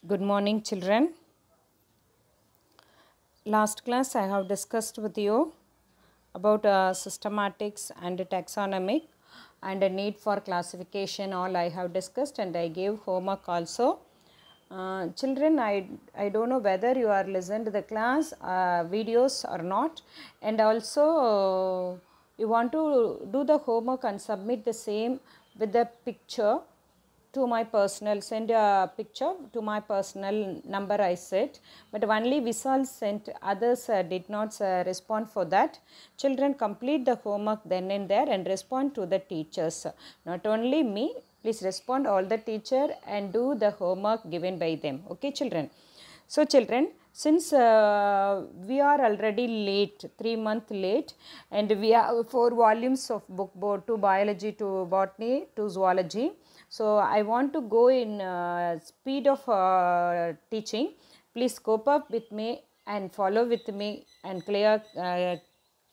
Good morning, children. Last class I have discussed with you about systematics and taxonomic and a need for classification. All I have discussed, and I gave homework also. Children, I don't know whether you are listening to the class videos or not, and also you want to do the homework and submit the same with the picture to my personal, send a picture to my personal number I said, but only Vishal sent, others did not respond for that. Children, complete the homework then and there and respond to the teachers, not only me. Please respond all the teacher and do the homework given by them. Okay, children. So, children, since we are already late, 3 months late, and we have 4 volumes of book, to biology, to botany, to zoology. So, I want to go in speed of teaching. Please cope up with me and follow with me and clear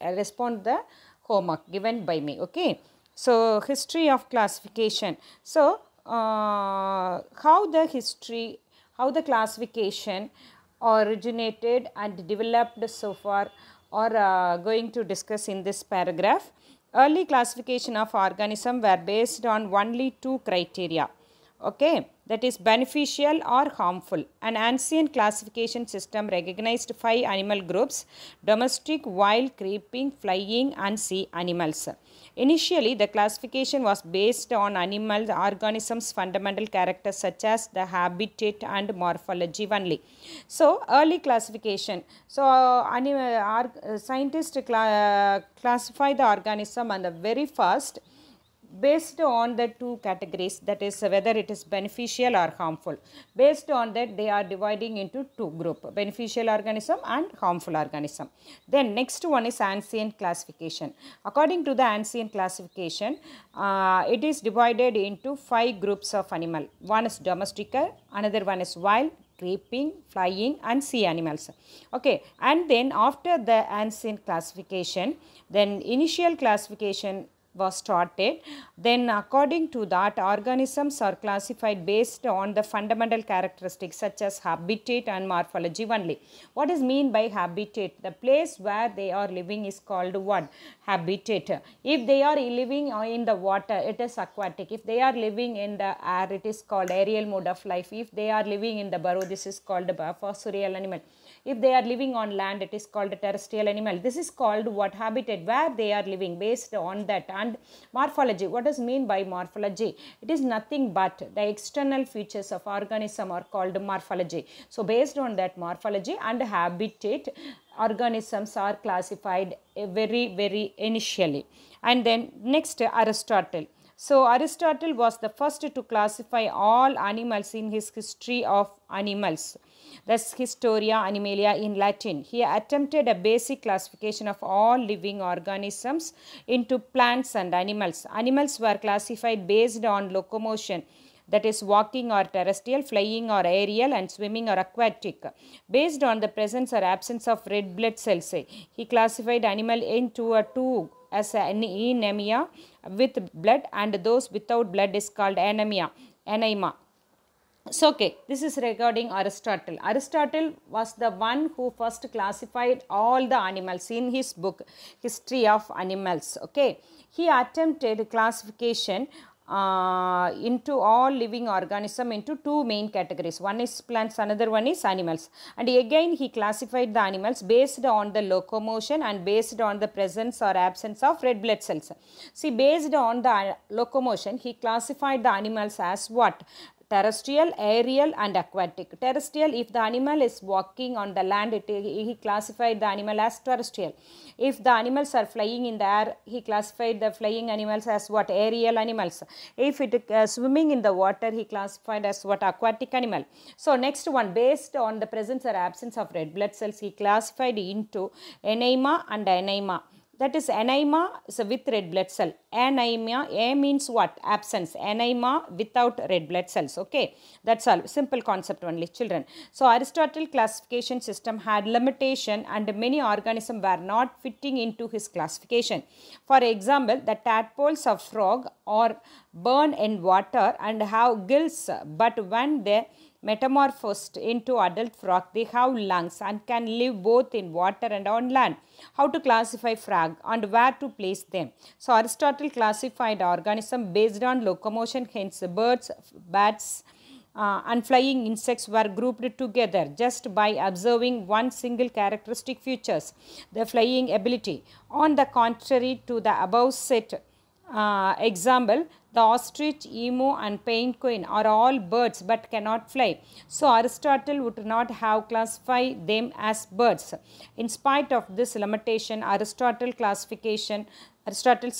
respond the homework given by me. Okay. So, history of classification. So, how the classification originated and developed so far or going to discuss in this paragraph. Early classification of organism were based on only 2 criteria. Okay, that is beneficial or harmful. An ancient classification system recognized 5 animal groups: domestic, wild, creeping, flying and sea animals. Initially, the classification was based on animal organisms' fundamental characters such as the habitat and morphology only. So, early classification. So, scientists classify the organism and the very first based on the 2 categories, that is whether it is beneficial or harmful. Based on that, they are dividing into 2 groups, beneficial organism and harmful organism. Then next one is ancient classification. According to the ancient classification, it is divided into 5 groups of animal. One is domestic, another one is wild, creeping, flying and sea animals. Okay, and then after the ancient classification, then initial classification was started. Then according to that, organisms are classified based on the fundamental characteristics such as habitat and morphology only. What is mean by habitat? The place where they are living is called what? Habitat. If they are living in the water, it is aquatic. If they are living in the air, it is called aerial mode of life. If they are living in the burrow, this is called a fossorial animal. If they are living on land, it is called a terrestrial animal. This is called what? Habitat, where they are living based on that. And morphology, what does mean by morphology? It is nothing but the external features of organism are called morphology. So, based on that morphology and habitat, organisms are classified very initially. And then next, Aristotle. So, Aristotle was the first to classify all animals in his History of Animals. That's Historia Animalia in Latin. He attempted a basic classification of all living organisms into plants and animals. Animals were classified based on locomotion, that is walking or terrestrial, flying or aerial and swimming or aquatic. Based on the presence or absence of red blood cells, he classified animal into a 2 as anemia with blood, and those without blood is called anemia. So, okay, this is regarding Aristotle. Aristotle was the one who first classified all the animals in his book History of Animals. Okay, he attempted classification into all living organism into 2 main categories. One is plants, another one is animals. And again he classified the animals based on the locomotion and based on the presence or absence of red blood cells. See, based on the locomotion, he classified the animals as what? Terrestrial, aerial and aquatic. Terrestrial, if the animal is walking on the land, he classified the animal as terrestrial. If the animals are flying in the air, he classified the flying animals as what? Aerial animals. If it is swimming in the water, he classified as what? Aquatic animal. So, next one, based on the presence or absence of red blood cells, he classified into anemia and anemia. That is, anemia is with red blood cell. Anemia, A means what? Absence. Anemia without red blood cells. Okay, that's all. Simple concept only, children. So, Aristotle classification system had limitation and many organisms were not fitting into his classification. For example, the tadpoles of frog are born in water and have gills, but when they metamorphosed into adult frog, they have lungs and can live both in water and on land. How to classify frog and where to place them? So Aristotle classified organisms based on locomotion, hence birds, bats, and flying insects were grouped together just by observing one single characteristic features, the flying ability. On the contrary to the above set example, the ostrich, emu and penguin are all birds but cannot fly. So Aristotle would not have classified them as birds. In spite of this limitation, Aristotle's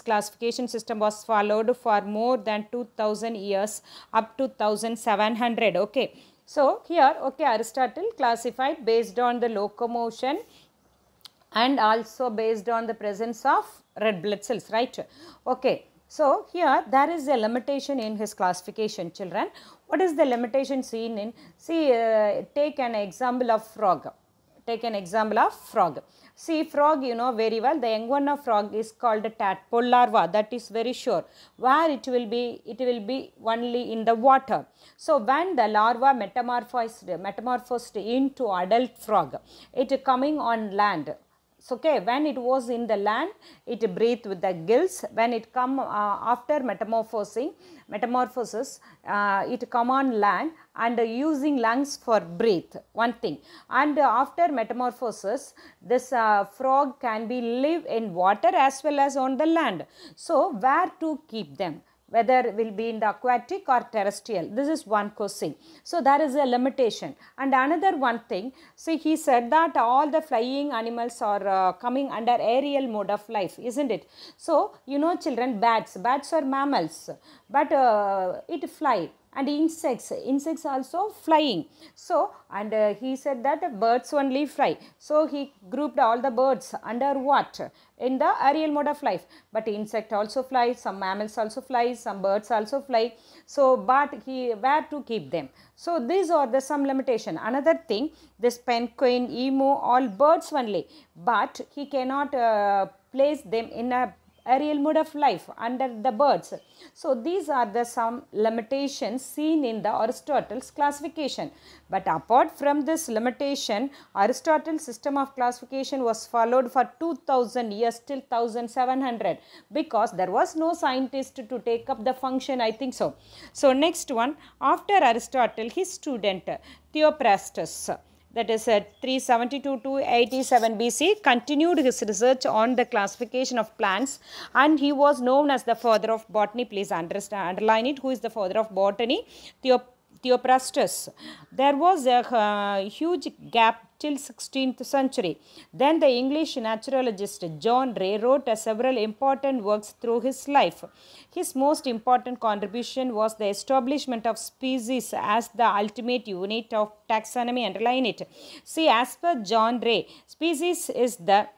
classification system was followed for more than 2000 years, up to 1700. Okay. So here, okay, Aristotle classified based on the locomotion and also based on the presence of red blood cells, right? Okay. So here there is a limitation in his classification, children. What is the limitation seen in? See, take an example of frog. Take an example of frog. See, frog, you know very well, the young one of frog is called a tadpole larva, that is very sure. Where it will be only in the water. So when the larva metamorphosed into adult frog, it coming on land. So, okay, when it was in the land, it breathed with the gills. When it come after metamorphosis, it come on land and using lungs for breathe, one thing. And after metamorphosis, this frog can be live in water as well as on the land. So, where to keep them? Whether will be in the aquatic or terrestrial. This is one question. So there is a limitation. And another one thing, see, he said that all the flying animals are coming under aerial mode of life, isn't it? So, you know children, bats are mammals, but it fly. And insects also flying. So, and he said that birds only fly. So, he grouped all the birds under what? In the aerial mode of life. But insect also fly, some mammals also fly, some birds also fly. So, but where to keep them? So, these are the some limitation. Another thing, this penguin, emu, all birds only. But he cannot place them in a aerial mode of life under the birds. So these are the some limitations seen in the Aristotle's classification. But apart from this limitation, Aristotle's system of classification was followed for 2000 years till 1700 because there was no scientist to take up the function, I think so. So next one, after Aristotle, his student Theophrastus, that is 372 to 87 BC, continued his research on the classification of plants, and he was known as the father of botany. Please underline it. Who is the father of botany? Theophrastus. There was a huge gap till 16th century. Then the English naturalist John Ray wrote several important works through his life. His most important contribution was the establishment of species as the ultimate unit of taxonomy. Underline it. See, as per John Ray, species is the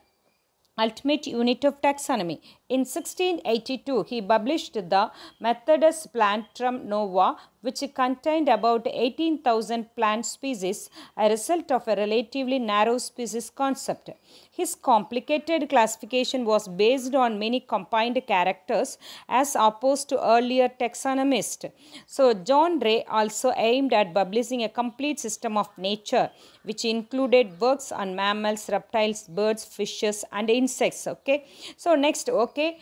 ultimate unit of taxonomy. In 1682, he published the Methodus Plantrum Nova, which contained about 18,000 plant species, a result of a relatively narrow species concept. His complicated classification was based on many combined characters as opposed to earlier taxonomists. So, John Ray also aimed at publishing a complete system of nature, which included works on mammals, reptiles, birds, fishes, and insects. Okay. So, next, okay,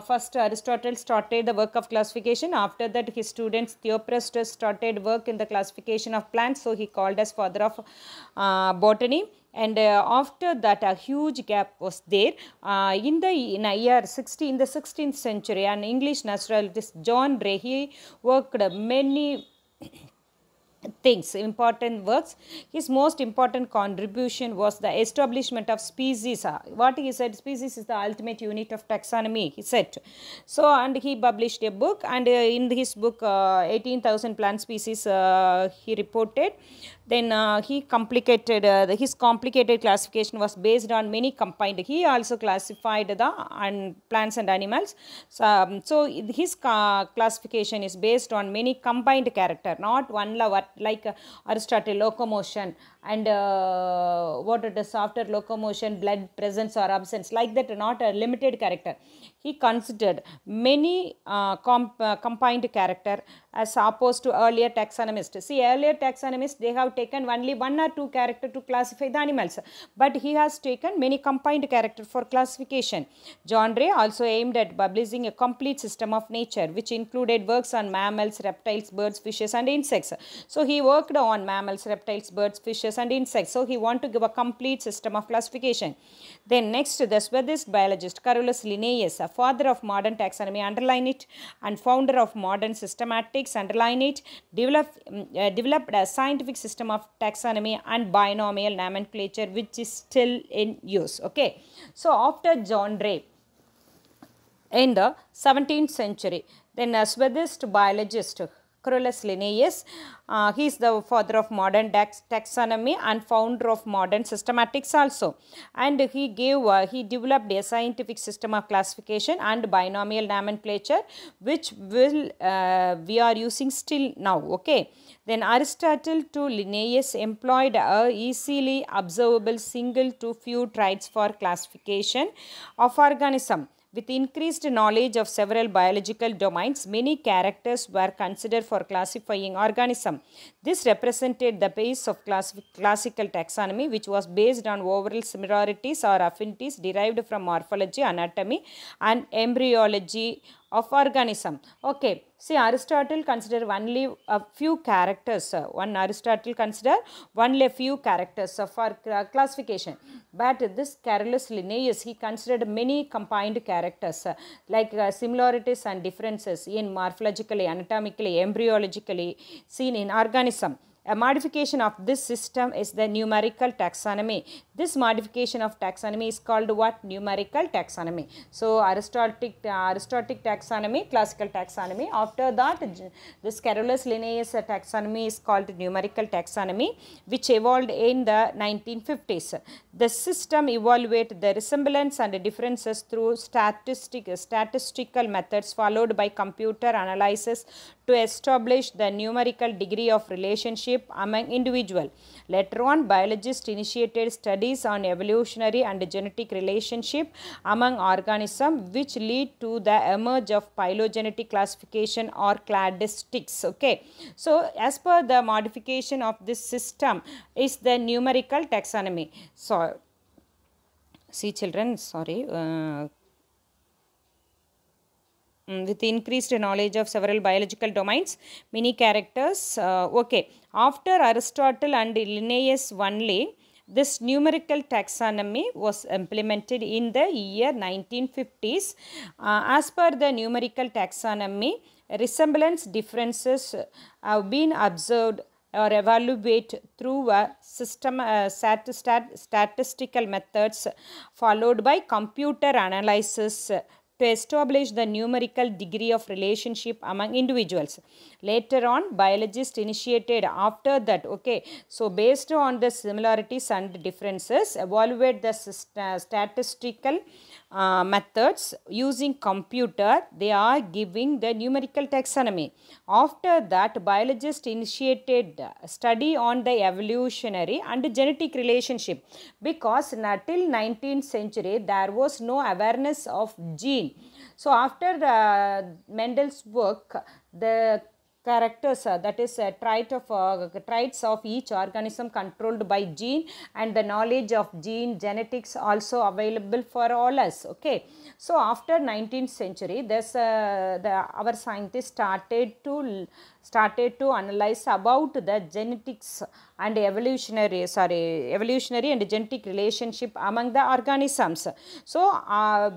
first Aristotle started the work of classification. After that, his students Theophrastus started work in the classification of plants. So, he called as father of botany. And after that, a huge gap was there. In a year in the 16th century, an English naturalist, John Ray, he worked many things, important works. His most important contribution was the establishment of species. What he said, species is the ultimate unit of taxonomy, he said. So, and he published a book, and in his book 18,000 plant species he reported. Then he complicated, his complicated classification was based on many combined. He also classified the plants and animals. So his classification is based on many combined character, not one like Aristotle, locomotion, and what it is after locomotion, blood presence or absence, like that, not a limited character. He considered many combined character as opposed to earlier taxonomists. See, earlier taxonomists, they have taken only one or two character to classify the animals, but he has taken many combined character for classification. John Ray also aimed at publishing a complete system of nature, which included works on mammals, reptiles, birds, fishes, and insects. So he worked on mammals, reptiles, birds, fishes, and insects. So he wanted to give a complete system of classification. Then next, the Swedish biologist Carolus Linnaeus, a father of modern taxonomy, underline it, and founder of modern systematics, underline it, developed a scientific system of taxonomy and binomial nomenclature, which is still in use. Okay, so after John Ray in the 17th century, then a Swedish biologist Carolus Linnaeus, he is the father of modern taxonomy and founder of modern systematics also, and he developed a scientific system of classification and binomial nomenclature, which we are using still now. Okay, then Aristotle to Linnaeus employed a easily observable single to few traits for classification of organism. With increased knowledge of several biological domains, many characters were considered for classifying organisms. This represented the base of classical taxonomy, which was based on overall similarities or affinities derived from morphology, anatomy, and embryology of organism. Okay, see, Aristotle considered only a few characters. Aristotle considered only a few characters for classification. But this Carolus Linnaeus, he considered many combined characters like similarities and differences in morphologically, anatomically, embryologically seen in organism. A modification of this system is the numerical taxonomy. This modification of taxonomy is called what? Numerical taxonomy. So Aristotelic taxonomy, classical taxonomy. After that, this Carolus Linnaeus taxonomy is called numerical taxonomy, which evolved in the 1950s. The system evaluated the resemblance and differences through statistical methods followed by computer analysis to establish the numerical degree of relationship among individuals. Later on, biologists initiated studies on evolutionary and genetic relationship among organisms, which lead to the emerge of phylogenetic classification or cladistics. Okay, so as per the modification of this system is the numerical taxonomy. So, see children, sorry. With increased knowledge of several biological domains, many characters. Okay, after Aristotle and Linnaeus only, this numerical taxonomy was implemented in the year 1950s. As per the numerical taxonomy, resemblance differences have been observed or evaluated through a system statistical methods followed by computer analysis to establish the numerical degree of relationship among individuals. Later on, biologists initiated after that, okay, so based on the similarities and differences, evaluate the statistical methods using computer, they are giving the numerical taxonomy. After that, biologists initiated study on the evolutionary and genetic relationship, because till 19th century there was no awareness of gene. So after Mendel's work, the characters, that is traits of each organism controlled by gene, and the knowledge of gene genetics also available for all us. Okay, so after 19th century, this our scientists started to analyze about the genetics and evolutionary and genetic relationship among the organisms. So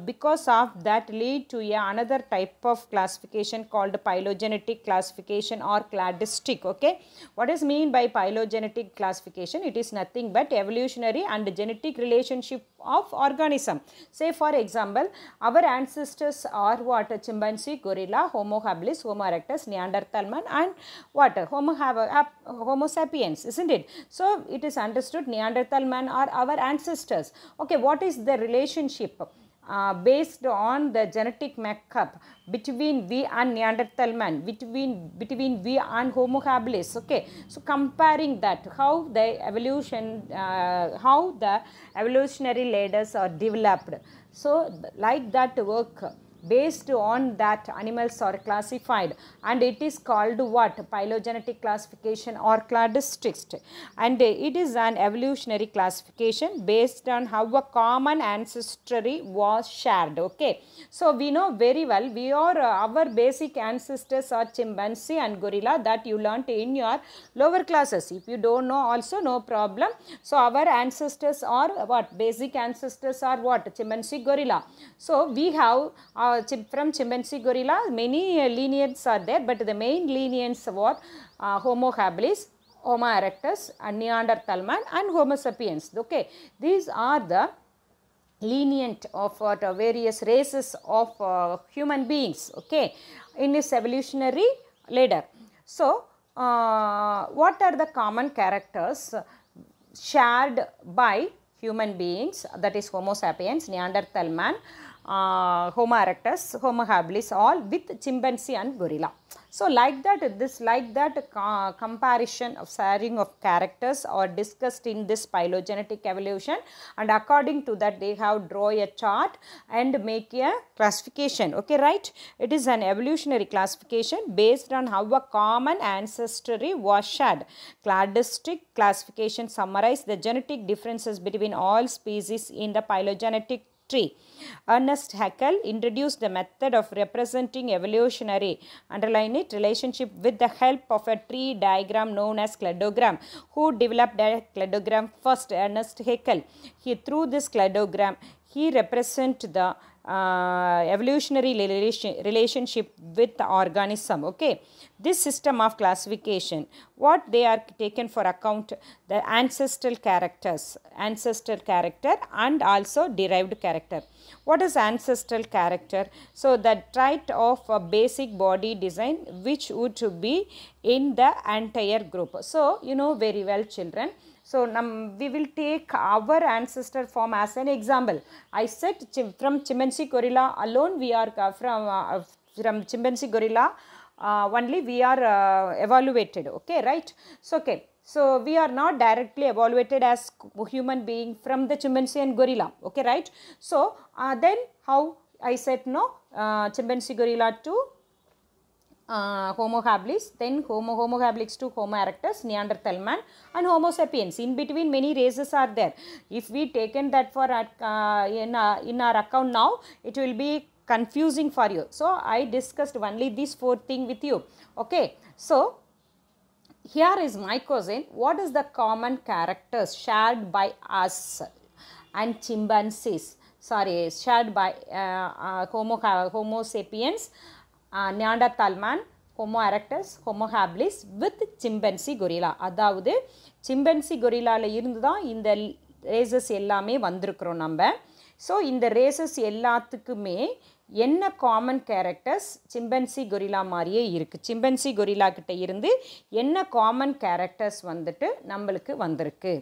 because of that lead to another type of classification called phylogenetic classification or cladistic. Okay, what is mean by phylogenetic classification? It is nothing but evolutionary and genetic relationship of organism. Say for example, our ancestors are what? Chimpanzee, gorilla, Homo habilis, Homo erectus, Neanderthal man, and what? Homo sapiens, isn't it? So it is understood Neanderthal man are our ancestors. Okay, what is the relationship? based on the genetic makeup between we and Neanderthal man, between we and Homo habilis. Okay, so comparing that, how the evolutionary ladders are developed. So like that work, based on that animals are classified, and it is called what? Phylogenetic classification or cladistics, and it is an evolutionary classification based on how a common ancestry was shared. Okay, so we know very well our basic ancestors are chimpanzee and gorilla, that you learnt in your lower classes. If you don't know also, no problem. So our ancestors are what? Basic ancestors are what? Chimpanzee, gorilla. So we have from chimpanzee, gorilla, many lineages are there, but the main lineages what? Homo habilis, Homo erectus, and Neanderthal man, and Homo sapiens. Okay, these are the lineage of various races of human beings. Okay, in this evolutionary ladder. So what are the common characters shared by human beings? That is Homo sapiens, Neanderthal man, Homo erectus, Homo habilis, all with chimpanzee and gorilla. So like that comparison of sharing of characters are discussed in this phylogenetic evolution, and according to that they have draw a chart and make a classification. Okay, right? It is an evolutionary classification based on how a common ancestry was shared. Cladistic classification summarize the genetic differences between all species in the phylogenetic tree. Ernest Haeckel introduced the method of representing evolutionary, underline it, relationship with the help of a tree diagram known as cladogram. Who developed a cladogram first? Ernest Haeckel. Through this cladogram, he represents the evolutionary relationship with the organism. Okay, this system of classification, what they are taken for account? The ancestral character and also derived character. What is ancestral character? So the trait of a basic body design which would be in the entire group. So you know very well, children. So we will take our ancestor form as an example. I said from chimpanzee, gorilla alone we are from chimpanzee, gorilla only we are evaluated. Okay, right? So okay. So we are not directly evaluated as human being from the chimpanzee and gorilla. Okay, right? So then how I said no, chimpanzee, gorilla to Homo habilis, then Homo habilis to Homo erectus, Neanderthal man, and Homo sapiens. In between many races are there. If we taken that for in our account now, it will be confusing for you. So I discussed only these 4 things with you. Okay, so here is my question. What is the common characters shared by us and chimpanzees? Sorry, shared by Homo sapiens, Neanderthal man, Homo erectus, Homo habilis with chimpanzee, gorilla. அதாவது chimpanzee, gorilla இருந்து தான் இந்த races எல்லாமே வந்திருக்கிறோம் நம்ம. So இந்த races எல்லாத்துக்குமே என்ன காமன் கேரக்டர்ஸ் chimpanzee, gorilla மாதிரியே இருக்குது. chimpanzee, gorilla கிட்ட இருந்து என்ன காமன் கேரக்டர்ஸ் வந்துட்டு நம்மளுக்கு வந்திருக்கு.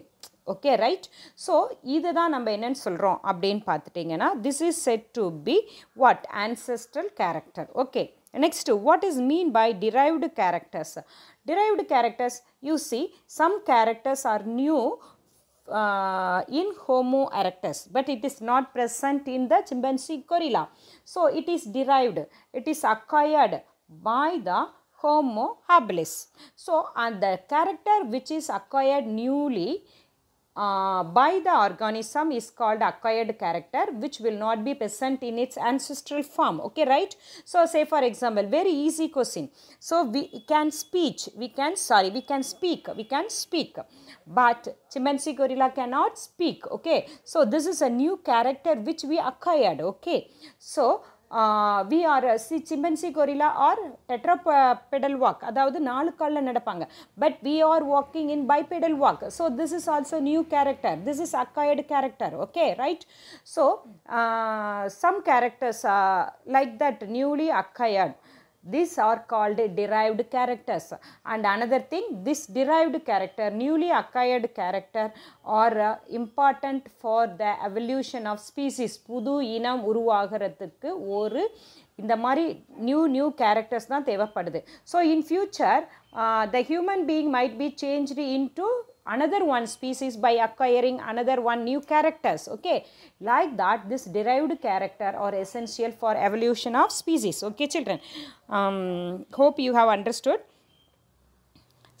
Okay, right? ஸோ இதை தான் நம்ம என்னன்னு சொல்கிறோம் அப்படின்னு பார்த்துட்டிங்கன்னா, this is said to be what? Ancestral character. Okay. Next, what is mean by derived characters? Derived characters, you see, some characters are new in Homo erectus, but it is not present in the chimpanzee, gorilla. So it is derived, it is acquired by the Homo habilis. So and the character which is acquired newly by the organism is called acquired character, which will not be present in its ancestral form. Okay, right? So say for example, very easy question. So we can speak, but chimpanzee, gorilla cannot speak. Okay, so this is a new character which we acquired. Okay, so we are chimpanzee, gorilla or tetrapedal walk, அதாவது 4 கால்ல நடப்பாங்க, but we are walking in bipedal walk. So this is also new character, this is acquired character. Okay, right? So some characters like that newly acquired. These are called derived characters. And another thing, this derived character, newly acquired character, are important for the evolution of species. புது இனம் உருவாகிறதுக்கு ஒரு இந்த மாதிரி new characters தான் தேவைப்படுது. So in future the human being might be changed into another one species by acquiring another one new characters. Okay, like that this derived character are essential for evolution of species. Okay children, hope you have understood.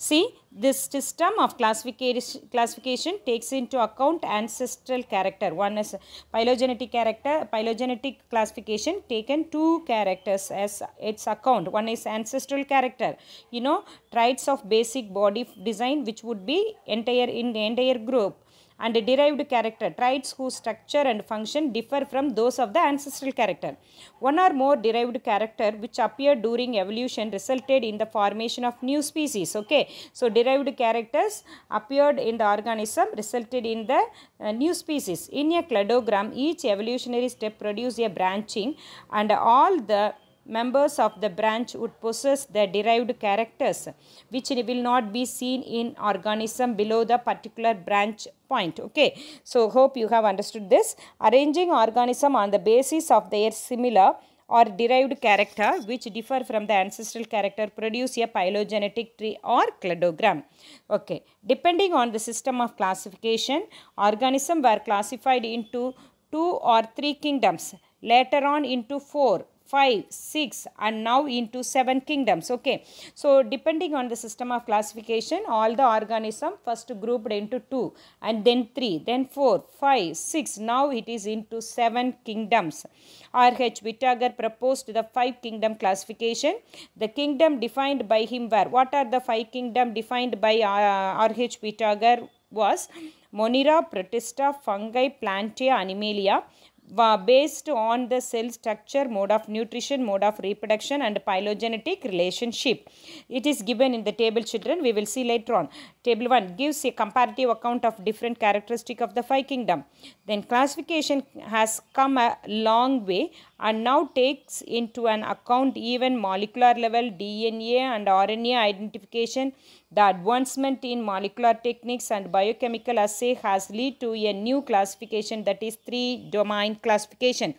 See, this system of classification takes into account ancestral character. One is phylogenetic character. Phylogenetic classification taken two characters as its account. One is ancestral character, you know, traits of basic body design which would be in the entire group, and a derived character, traits whose structure and function differ from those of the ancestral character. One or more derived character which appeared during evolution resulted in the formation of new species. Okay, so derived characters appeared in the organism resulted in the new species. In a cladogram, each evolutionary step produced a branching, and all the members of the branch would possess the derived characters which will not be seen in organism below the particular branch point. Okay, so hope you have understood this. Arranging organism on the basis of their similar or derived character which differ from the ancestral character produce a phylogenetic tree or cladogram. Okay, depending on the system of classification, organisms were classified into 2 or 3 kingdoms, later on into 4, 5, 6 and now into 7 kingdoms. Okay, so depending on the system of classification, all the organism first grouped into 2 and then 3, then 4, 5, 6, now it is into 7 kingdoms. R.H. Whittaker proposed the 5 kingdom classification. The kingdom defined by him were, what are the 5 kingdom defined by R.H. Whittaker was Monera, Protista, Fungi, Plantae, Animalia, based on the cell structure, mode of nutrition, mode of reproduction and phylogenetic relationship. It is given in the table children, we will see later on. Table 1 gives a comparative account of different characteristics of the 5 kingdom. Then classification has come a long way and now takes into an account even molecular level DNA and RNA identification. The advancement in molecular techniques and biochemical assay has led to a new classification, that is 3-domain classification.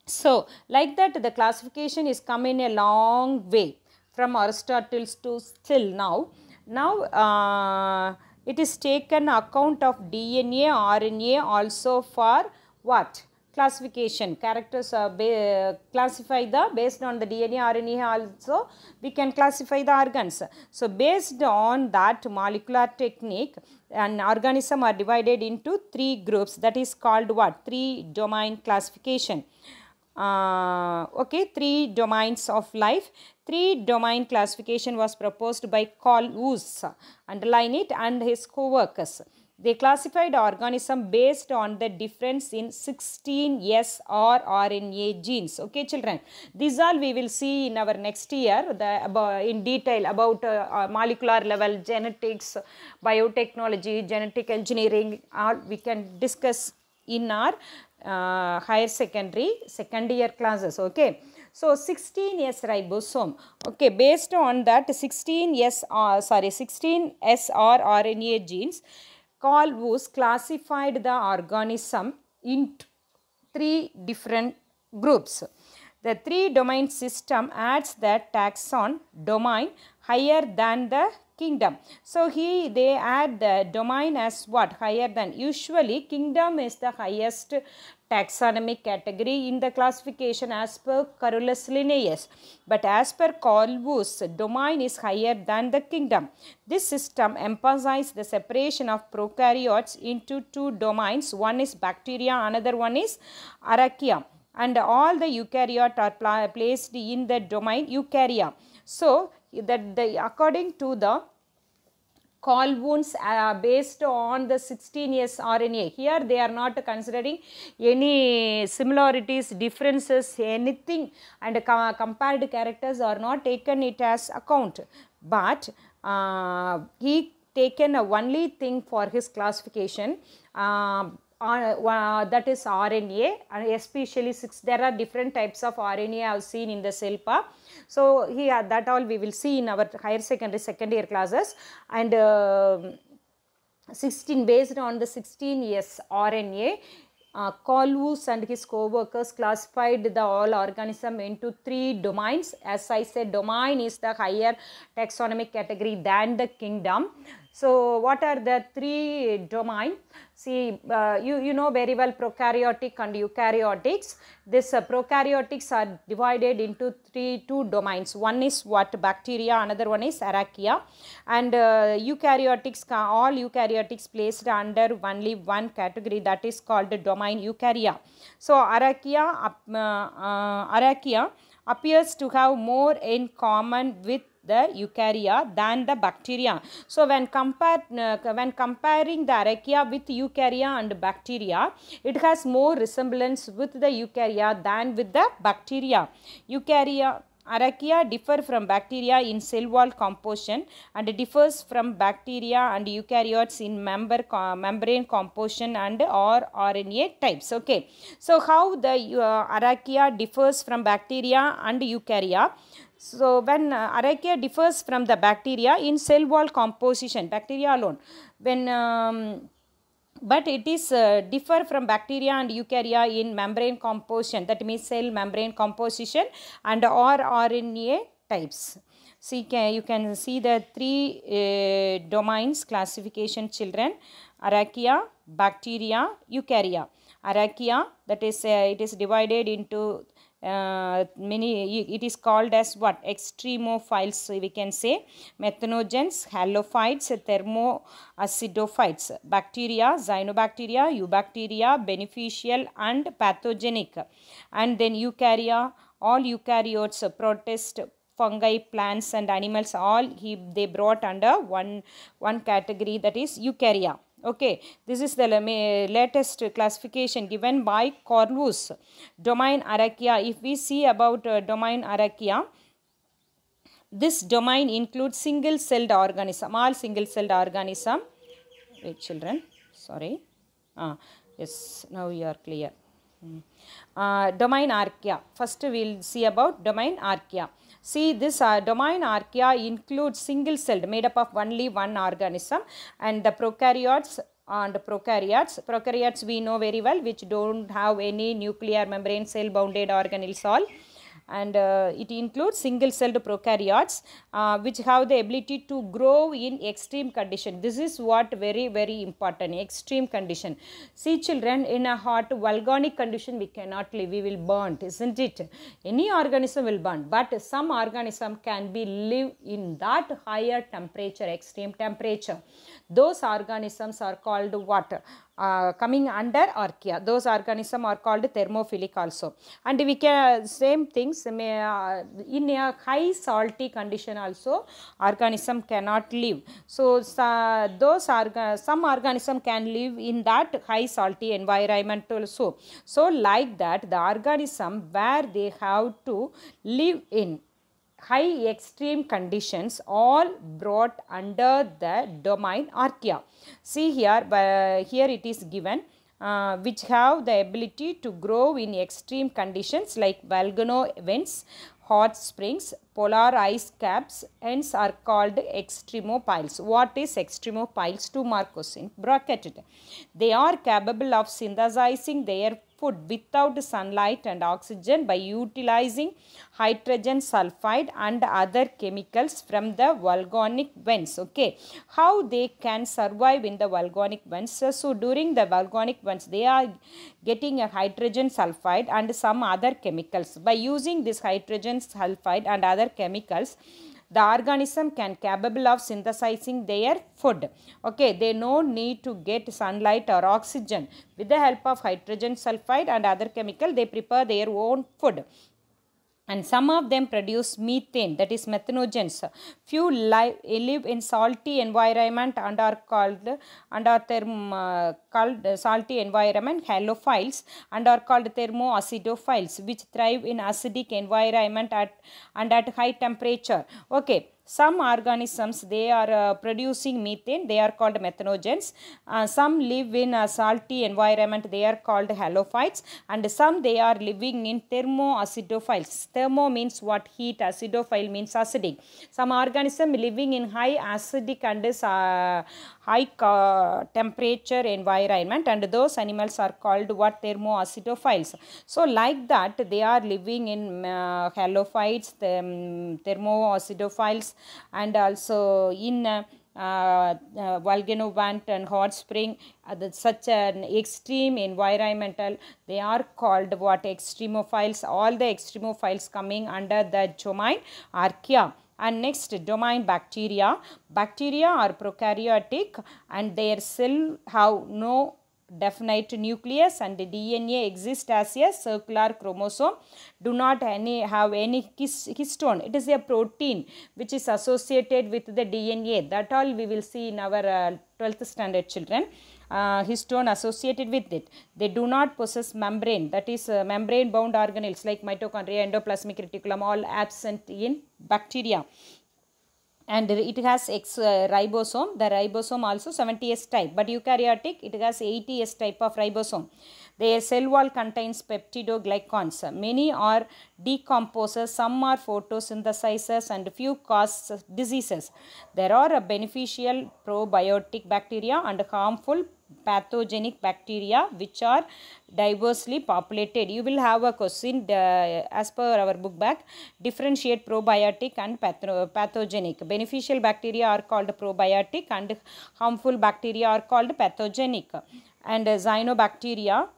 So, like that the classification is come in a long way from Aristotle to still now. Now, it is taken account of DNA, RNA also for what? Classification. Characters are classify the based on the DNA, RNA also we can classify the organs. So based on that molecular technique, an organism are divided into 3 groups, that is called what? 3-domain classification. Okay, 3 domains of life. 3-domain classification was proposed by Carl Woese, underline it, and his co-workers. They classified organism based on the difference in 16 srRNA genes. Okay children, these all we will see in our next year in detail about molecular level, genetics, biotechnology, genetic engineering, all we can discuss in our higher secondary second year classes. Okay, so 16S ribosome. Okay, based on that 16 srRNA genes, Carl Woese classified the organism into 3 different groups. The 3-domain system adds the taxon domain higher than the kingdom. So they add the domain as what? Higher than. Usually kingdom is the highest taxonomic category in the classification as per Carolus Linnaeus, but as per Carl Woese, domain is higher than the kingdom. This system emphasizes the separation of prokaryotes into 2 domains. One is bacteria, another one is archaea, and all the eukaryotes are placed in the domain eukarya. So that according to the Carl Woese based on the 16S RNA. Here they are not considering any similarities, differences, anything, and compared characters are not taken it as account. But he taken only thing for his classification. that is RNA, and especially there are different types of RNA I have seen in the SELPA. So here that all we will see in our higher secondary second year classes. And 16 based on the 16S RNA, Colwoos and his co-workers classified the all organism into 3 domains. As I said, domain is the higher taxonomic category than the kingdom. So what are the 3 domains? See, you know very well prokaryotic and eukaryotics. This prokaryotics are divided into 2 domains. One is what? Bacteria, another one is archaea. And eukaryotics, all eukaryotics placed under only one category, that is called domain eukarya. So archaea appears to have more in common with the eukarya than the bacteria. So when comparing the archaea with eukarya and bacteria, it has more resemblance with the eukarya than with the bacteria. Archaea differ from bacteria in cell wall composition and differs from bacteria and eukaryotes in membrane composition and or RNA types. Okay, so how the archaea differs from bacteria and eukarya? So when archaea differs from the bacteria in cell wall composition, bacteria alone, when but it is differ from bacteria and eukarya in membrane composition, that means cell membrane composition and or RNA types. See, you can see the 3 domains classification, children: archaea, bacteria, eukarya. Archaea, that is it is divided into it is called as what? Extremophiles, we can say. Methanogens, halophytes, thermoacidophytes. Bacteria, cyanobacteria, eubacteria, beneficial and pathogenic. And then eukarya, all eukaryotes, protist, fungi, plants and animals, all they brought under one category, that is eukarya. Okay, this is the latest classification given by Colwoos. Domain archaea. If we see about domain archaea, this domain includes single-celled organism, all single-celled organism. Wait, children, sorry. Yes, now you are clear. Domain archaea. First we will see about domain archaea. See, this domain archaea includes single-celled, made up of only one organism, and the prokaryotes and prokaryotes. Prokaryotes we know very well, which don't have any nuclear membrane cell bounded organelles all. And it includes single-celled prokaryotes which have the ability to grow in extreme condition. This is what very, very important, extreme condition. See, children, in a hot volcanic condition we cannot live, we will burn, isn't it? Any organism will burn, but some organism can be live in that higher temperature, extreme temperature. Those organisms are called what? Coming under archaea. Those organisms are called thermophilic also. And we can same things in a high salty condition also organism cannot live. So some organism can live in that high salty environment also. So like that, the organism where they have to live in high extreme conditions all brought under the domain archaea. See here, here it is given which have the ability to grow in extreme conditions like volcano vents, hot springs, polar ice caps, hence are called extremophiles. What is extremophiles? 2 mark question, bracketed. They are capable of synthesizing their food without sunlight and oxygen by utilizing hydrogen sulfide and other chemicals from the volcanic vents. Okay, how they can survive in the volcanic vents? So during the volcanic vents they are getting a hydrogen sulfide and some other chemicals. By using this hydrogen sulfide and other chemicals, the organism can capable of synthesizing their food. Okay, they no need to get sunlight or oxygen. With the help of hydrogen sulfide and other chemical, they prepare their own food. And some of them produce methane, that is methanogens. Few live in salty environment and are called salty environment halophiles and are called thermoacidophiles, which thrive in acidic environment and at high temperature. Okay, Some organisms, they are producing methane, they are called methanogens. Some live in a salty environment, they are called halophytes, and some they are living in thermoacidophiles. Thermo means what? Heat. Acidophile means acidic. Some organism living in high acidic and high temperature environment, and those animals are called what? Thermoacidophiles. So like that, they are living in halophytes, thermoacidophiles, and also in volcano vent and hot spring, such an extreme environmental, they are called what? Extremophiles. All the extremophiles coming under the domain Archaea. And next, domain bacteria. Bacteria are prokaryotic and their cell have no definite nucleus, and the DNA exists as a circular chromosome, do not have any histone. It is a protein which is associated with the DNA. That all we will see in our 12th standard children. Histone associated with it. They do not possess membrane, that is membrane bound organelles like mitochondria, endoplasmic reticulum, all absent in bacteria. And it has ribosome. The ribosome also 70S type, but eukaryotic it has 80S type of ribosome. Their cell wall contains peptidoglycans. Many are decomposers, some are photosynthesizers, and few cause diseases. There are beneficial probiotic bacteria and harmful pathogenic bacteria which are diversely populated. You will have a question as per our book bag. Differentiate probiotic and pathogenic. Beneficial bacteria are called probiotic and harmful bacteria are called pathogenic. And cyanobacteria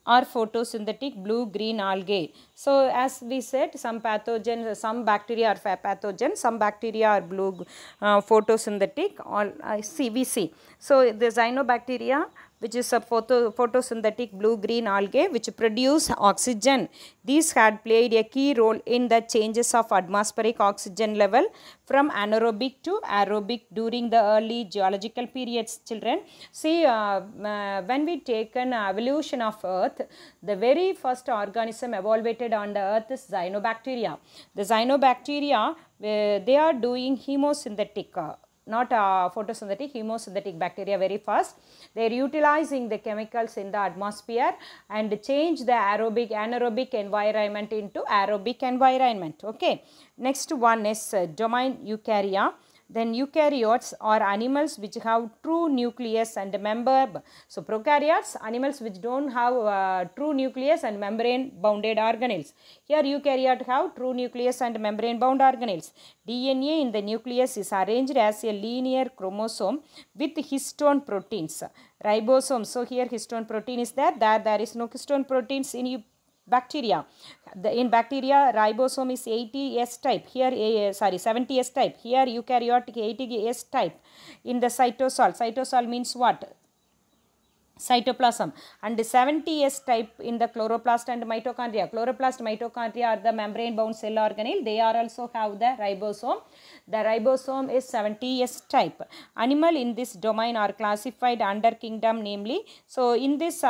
are photosynthetic blue-green algae. So as we said, some pathogens, some bacteria are pathogens, some bacteria are blue photosynthetic, or CVC. So the cyanobacteria, which is a photosynthetic blue-green algae which produce oxygen. These had played a key role in the changes of atmospheric oxygen level from anaerobic to aerobic during the early geological periods, children. See, when we take an evolution of Earth, the very first organism evolved on the Earth is cyanobacteria. The cyanobacteria, they are doing chemosynthetic, not photosynthetic, chemosynthetic bacteria very fast. They are utilizing the chemicals in the atmosphere and change the anaerobic environment into aerobic environment. Okay. Next one is domain eukarya. Then eukaryotes are animals which have true nucleus and member. So prokaryotes, animals which don't have true nucleus and membrane bounded organelles. Here eukaryote have true nucleus and membrane bound organelles. DNA in the nucleus is arranged as a linear chromosome with histone proteins. Ribosome. So here histone protein is there. There is no histone proteins in bacteria. In bacteria, ribosome is 80S type. Here, 70S type. Here, eukaryotic 80S type. In the cytosol means what? Cytoplasm. And 70S type in the chloroplast and mitochondria. Chloroplast, mitochondria are the membrane bound cell organelle. They are also have the ribosome. The ribosome is 70S type. Animal in this domain are classified under kingdom, namely. So in this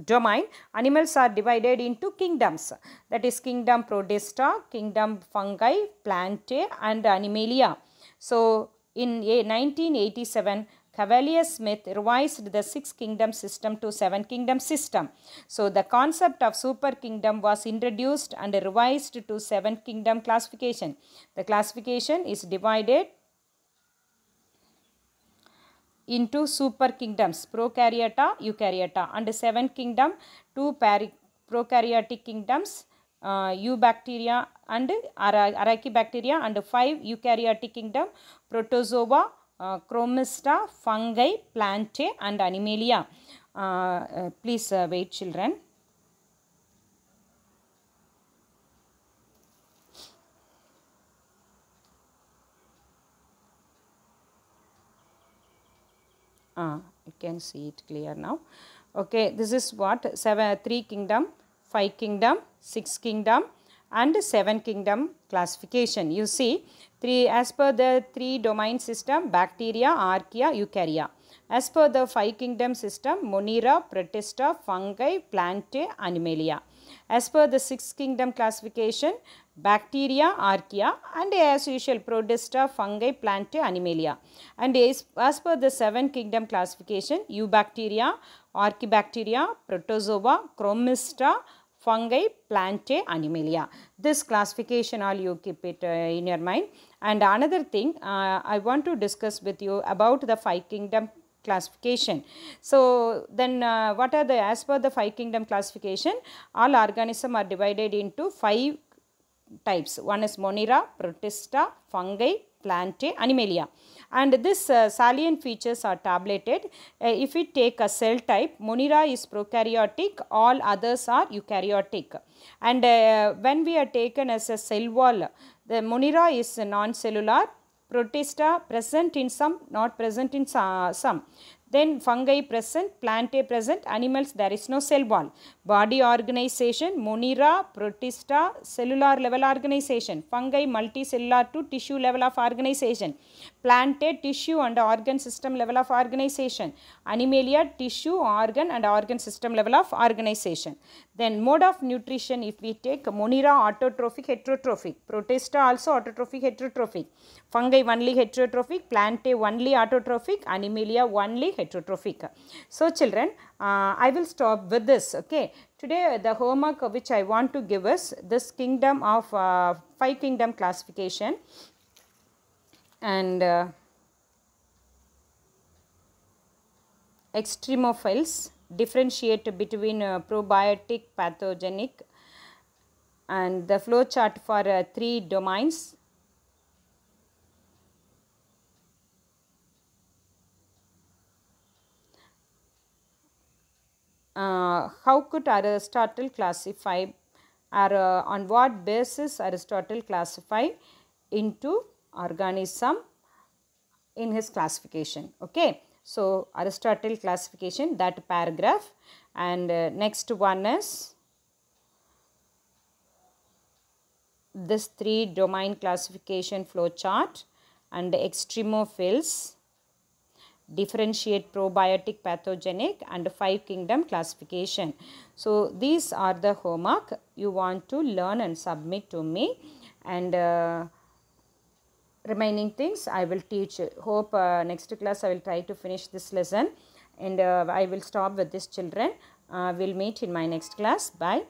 domain, animals are divided into kingdoms, that is kingdom Protista, kingdom Fungi, Plantae and Animalia. So in 1987, Cavalier-Smith revised the 6 kingdom system to 7 kingdom system. So the concept of super kingdom was introduced and revised to 7 kingdom classification. The classification is divided into super kingdoms, prokaryota, eukaryota, and 7 kingdom, 2 prokaryotic kingdoms, eubacteria and arachibacteria, and 5 eukaryotic kingdom, protozoa, chromista, fungi, plantae and animalia. Please wait, children. You can see it clear now. Okay, this is what 3 kingdom, 5 kingdom, 6 kingdom and 7 kingdom classification. You see, as per the 3 domain system, bacteria, archaea, eukarya. As per the 5 kingdom system, Monera, Protista, fungi, plantae, animalia. As per the 6 kingdom classification, bacteria, archaea, and as usual protista, fungi, plantae, animalia. And as per the 7 kingdom classification, eubacteria, archaebacteria, protozoa, chromista, fungi, plantae, animalia. This classification all you keep it in your mind. And another thing I want to discuss with you about the 5 kingdom classification. So then what are the, as per the 5 kingdom classification, all organisms are divided into 5 types. One is Monera, Protista, fungi, plantae, animalia. And this salient features are tabulated. If we take a cell type, Monera is prokaryotic, all others are eukaryotic. And when we are taken as a cell wall, the Monera is non-cellular, Protista present in some, not present in some. Then fungi present, plantae present, animals there is no cell wall. Body organization, Monera, Protista, cellular level organization. Fungi multicellular to tissue level of organization. Plantae, tissue and organ system level of organization. Animalia, tissue, organ and organ system level of organization. Then mode of nutrition, if we take Monera autotrophic, heterotrophic. Protista also autotrophic, heterotrophic. Fungi only heterotrophic, plantae only autotrophic, animalia only heterotrophic. So children, I will stop with this. Okay, today the homework which I want to give is this kingdom of 5 kingdom classification, and extremophiles, differentiate between probiotic, pathogenic, and the flow chart for 3 domains. How could Aristotle classify, or on what basis Aristotle classify into organism in his classification. Okay, so Aristotle classification, that paragraph. And next one is this 3 domain classification flow chart, and extremophiles, differentiate probiotic, pathogenic, and 5 kingdom classification. So these are the homework you want to learn and submit to me, and remaining things I will teach. Hope next class I will try to finish this lesson, and I will stop with this children. We'll meet in my next class. Bye.